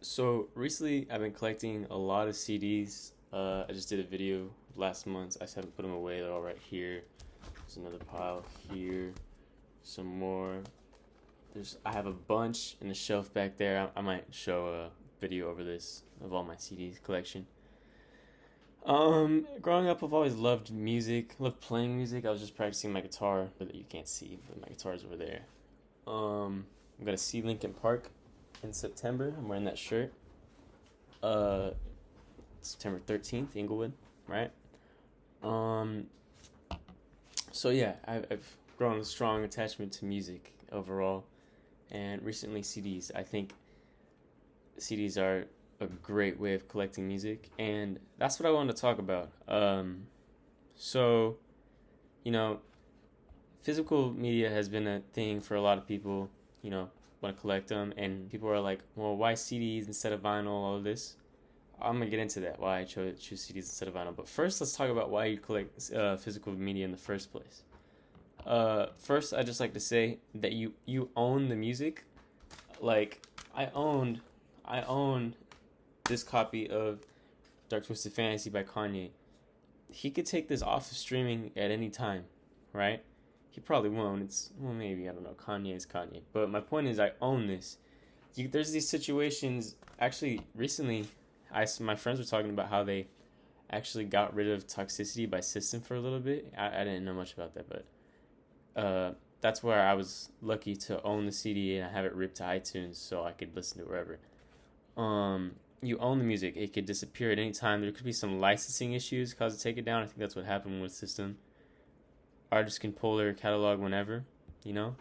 So recently, I've been collecting a lot of CDs. I just did a video last month. I just haven't put them away. They're all right here. There's another pile here. Some more. I have a bunch in the shelf back there. I might show a video over this of all my CDs collection. Growing up, I've always loved music. Loved playing music. I was just practicing my guitar, but you can't see. But my guitar's over there. I'm gonna see Linkin Park in September. I'm wearing that shirt. Uh, September 13th, Inglewood, right? Um, so yeah, I've grown a strong attachment to music overall, and recently CDs. I think CDs are a great way of collecting music, and that's what I wanted to talk about. So you know, physical media has been a thing for a lot of people. Want to collect them, and people are like, "Well, why CDs instead of vinyl?" All of this. I'm gonna get into that. Why I choose CDs instead of vinyl. But first, let's talk about why you collect physical media in the first place. First, I just like to say that you own the music. Like I own this copy of Dark Twisted Fantasy by Kanye. He could take this off of streaming at any time, right? He probably won't. Maybe, I don't know. Kanye is Kanye. But my point is, I own this. There's these situations. Actually, recently, my friends were talking about how they actually got rid of Toxicity by System for a little bit. I didn't know much about that, but that's where I was lucky to own the CD and I have it ripped to iTunes so I could listen to it wherever. You own the music. It could disappear at any time. There could be some licensing issues cause it take it down. I think that's what happened with System. Artists can pull their catalog whenever, you know.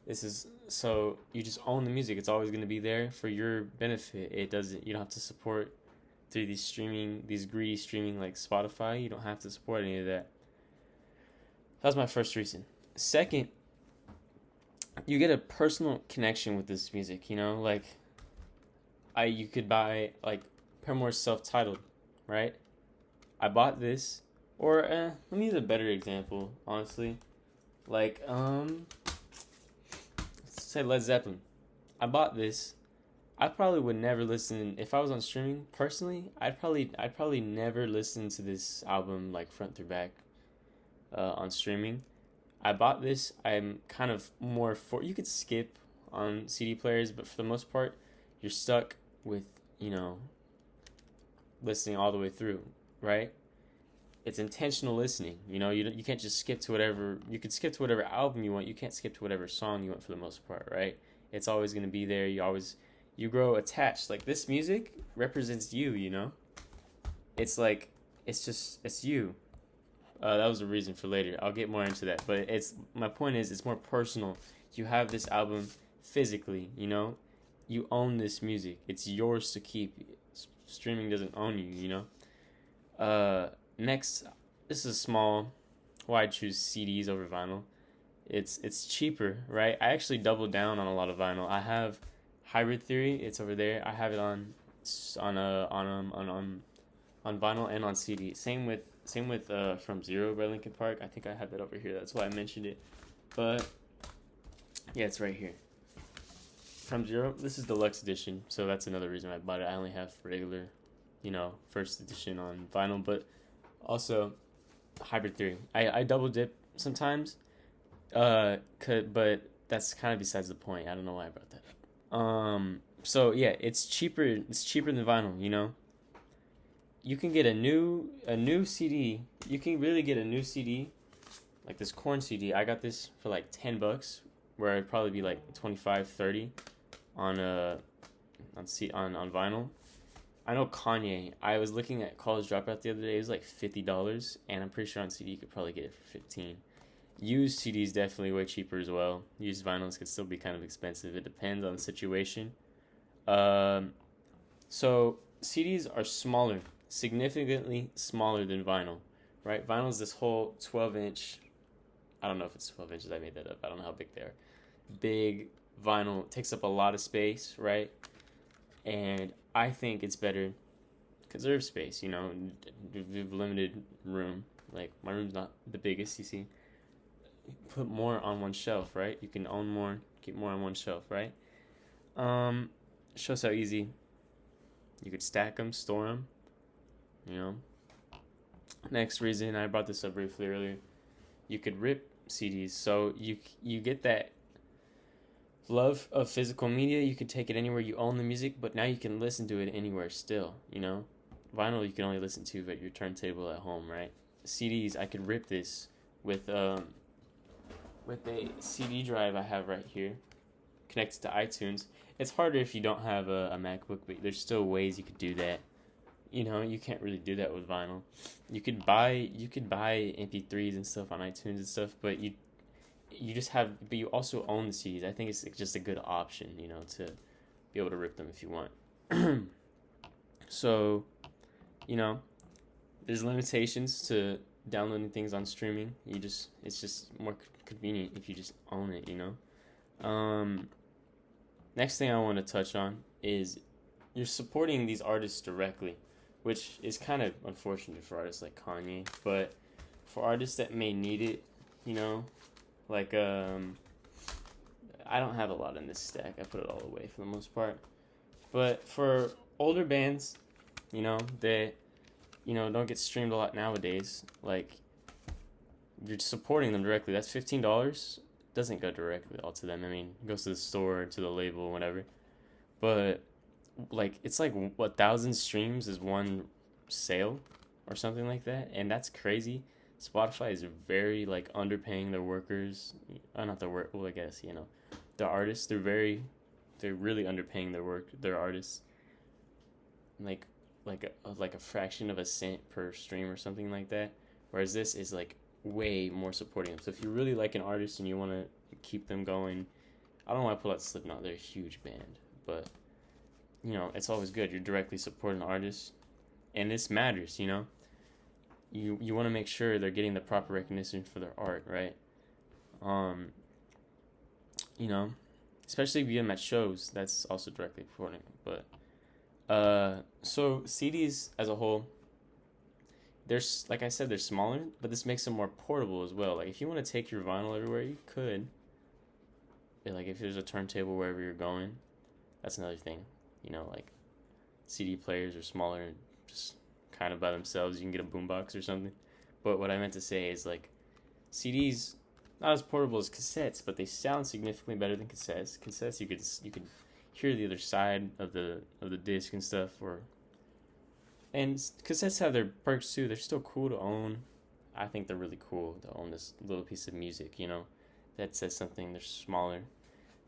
This is so you just own the music. It's always going to be there for your benefit. It doesn't. You don't have to support through these greedy streaming like Spotify. You don't have to support any of that. That was my first reason. Second, you get a personal connection with this music. Like you could buy like Paramore's self-titled, right? I bought this, or let me use a better example. Honestly, like let's say Led Zeppelin. I bought this. I probably would never listen if I was on streaming. Personally, I'd probably never listen to this album like front through back on streaming. I bought this. I'm kind of more for you could skip on CD players, but for the most part, you're stuck with listening all the way through, right? It's intentional listening. You can't just skip to whatever. You could skip to whatever album you want. You can't skip to whatever song you want for the most part, right? It's always going to be there. You grow attached. Like this music represents you. It's like it's you. That was a reason for later. I'll get more into that. But it's my point is it's more personal. You have this album physically. You own this music. It's yours to keep. Streaming doesn't own you. Next, this is small. Why I choose CDs over vinyl. It's cheaper, right? I actually doubled down on a lot of vinyl. I have Hybrid Theory. It's over there. I have it on vinyl and on CD. Same with From Zero by Linkin Park. I think I have that over here. That's why I mentioned it. But yeah, it's right here. From Zero. This is deluxe edition, so that's another reason I bought it. I only have regular, first edition on vinyl, but also Hybrid Theory. I double dip sometimes, but that's kind of besides the point. I don't know why I brought that up. So yeah, it's cheaper. It's cheaper than vinyl. You can get a new CD. You can really get a new CD, like this Korn CD. I got this for like $10, where it'd probably be like 25, 30 on vinyl. I know Kanye. I was looking at College Dropout the other day. It was like $50, and I'm pretty sure on CD you could probably get it for 15. Used CDs definitely way cheaper as well. Used vinyls could still be kind of expensive. It depends on the situation. So CDs are smaller, significantly smaller than vinyl, right? Vinyl is this whole 12-inch. I don't know if it's 12 inches. I made that up. I don't know how big they are. Big vinyl takes up a lot of space, right? And I think it's better conserve space. You have limited room. Like my room's not the biggest. You see, put more on one shelf, right? You can own more, keep more on one shelf, right? Shows how easy You could stack them, store them, you know. Next reason, I brought this up briefly earlier, you could rip CDs. So you get that love of physical media. You can take it anywhere you own the music, but now you can listen to it anywhere still, you know. Vinyl you can only listen to at your turntable at home, right? CDs, I could rip this with a CD drive I have right here, connected to iTunes. It's harder if you don't have a MacBook, but there's still ways you could do that. You know, you can't really do that with vinyl. You could buy MP3s and stuff on iTunes and stuff, but you also own the CDs. I think it's just a good option, you know, to be able to rip them if you want. So, you know, there's limitations to downloading things on streaming. It's just more convenient if you just own it, you know. Next thing I want to touch on is you're supporting these artists directly, which is kind of unfortunate for artists like Kanye, but for artists that may need it, you know, like I don't have a lot in this stack. I put it all away for the most part. But for older bands, you know, that, you know, don't get streamed a lot nowadays, like, you're supporting them directly. That's $15. Doesn't go directly all to them. I mean, it goes to the store, to the label, whatever. But like, it's like 1,000 streams is one sale or something like that, and that's crazy. Spotify is very like underpaying their workers. Not their work. Well, I guess, you know, the artists. They're really underpaying their artists. Like a fraction of a cent per stream or something like that. Whereas this is like way more supporting them. So if you really like an artist and you want to keep them going, I don't want to pull out Slipknot. They're a huge band, but you know, it's always good. You're directly supporting artists, and this matters, you know. You want to make sure they're getting the proper recognition for their art, right? You know, especially if you get them at shows, that's also directly supporting them. But so CDs as a whole, there's, like I said, they're smaller, but this makes them more portable as well. Like, if you want to take your vinyl everywhere, you could. Like, if there's a turntable wherever you're going, that's another thing. You know, like, CD players are smaller and just kind of by themselves. You can get a boombox or something. But what I meant to say is, like, CDs, not as portable as cassettes, but they sound significantly better than cassettes. Cassettes, you could hear the other side of the disc and stuff, and cassettes have their perks too. They're still cool to own. I think they're really cool to own this little piece of music, you know, that says something. They're smaller,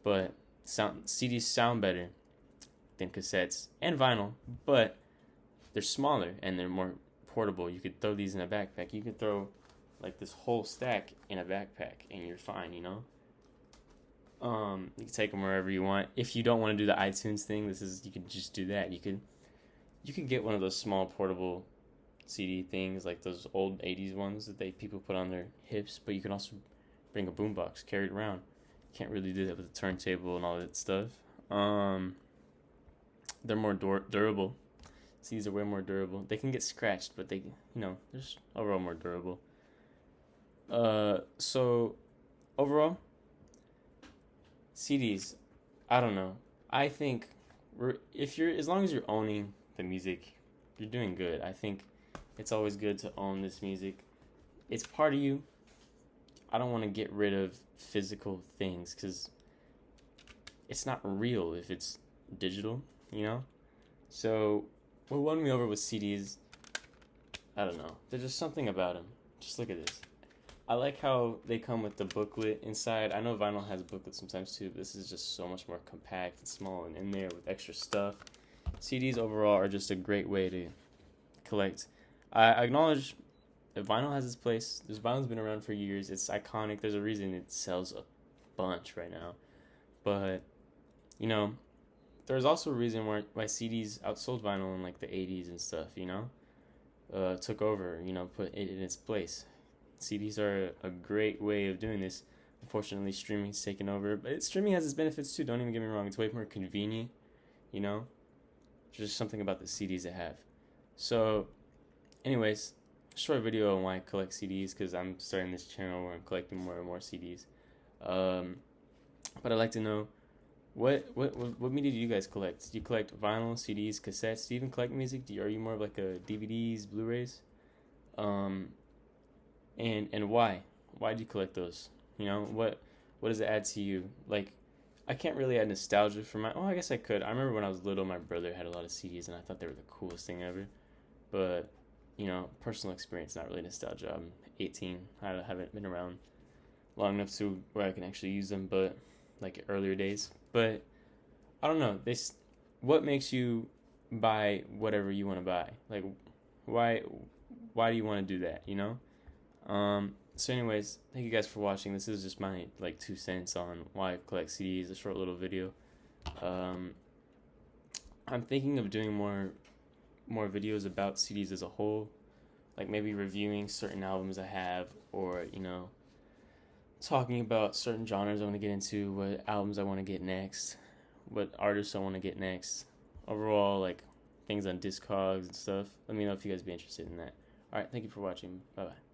but CDs sound better than cassettes and vinyl, but they're smaller and they're more portable. You could throw these in a backpack. You could throw like this whole stack in a backpack and you're fine, you know. You can take them wherever you want. If you don't want to do the iTunes thing, you could just do that. You could get one of those small portable CD things, like those old 80s ones that people put on their hips, but you can also bring a boombox, carry it around. You can't really do that with a turntable and all that stuff. They're more durable. CDs are way more durable. They can get scratched, but they're just overall more durable. So overall, CDs, I don't know. I think as long as you're owning the music, you're doing good. I think it's always good to own this music. It's part of you. I don't want to get rid of physical things because it's not real if it's digital, you know? So what won me over with CDs, I don't know. There's just something about them. Just look at this. I like how they come with the booklet inside. I know vinyl has a booklet sometimes too, but this is just so much more compact and small and in there with extra stuff. CDs overall are just a great way to collect. I acknowledge that vinyl has its place. Vinyl's been around for years. It's iconic. There's a reason it sells a bunch right now. But, you know, there's also a reason why CDs outsold vinyl in like the 80s and stuff, you know? Took over, you know, put it in its place. CDs are a great way of doing this. Unfortunately, streaming's taken over. But streaming has its benefits too, don't even get me wrong. It's way more convenient, you know? There's just something about the CDs that have. So, anyways, short video on why I collect CDs, because I'm starting this channel where I'm collecting more and more CDs. But I'd like to know, What media do you guys collect? Do you collect vinyl, CDs, cassettes? Do you even collect music? Are you more of like a DVDs, Blu-rays? Um, and why? Why do you collect those? You know, what does it add to you? Like, I can't really add nostalgia for my. Oh, I guess I could. I remember when I was little, my brother had a lot of CDs, and I thought they were the coolest thing ever. But personal experience, not really nostalgia. I'm 18. I haven't been around long enough to where I can actually use them, but like earlier days. But I don't know. What makes you buy whatever you want to buy? Like, why why do you want to do that? So anyways, thank you guys for watching. This is just my like 2 cents on why I collect CDs. A short little video. Um, I'm thinking of doing more videos about CDs as a whole, like maybe reviewing certain albums I have, or talking about certain genres I want to get into, what albums I want to get next, what artists I want to get next. Overall, like things on Discogs and stuff. Let me know if you guys be interested in that. All right, thank you for watching. Bye bye.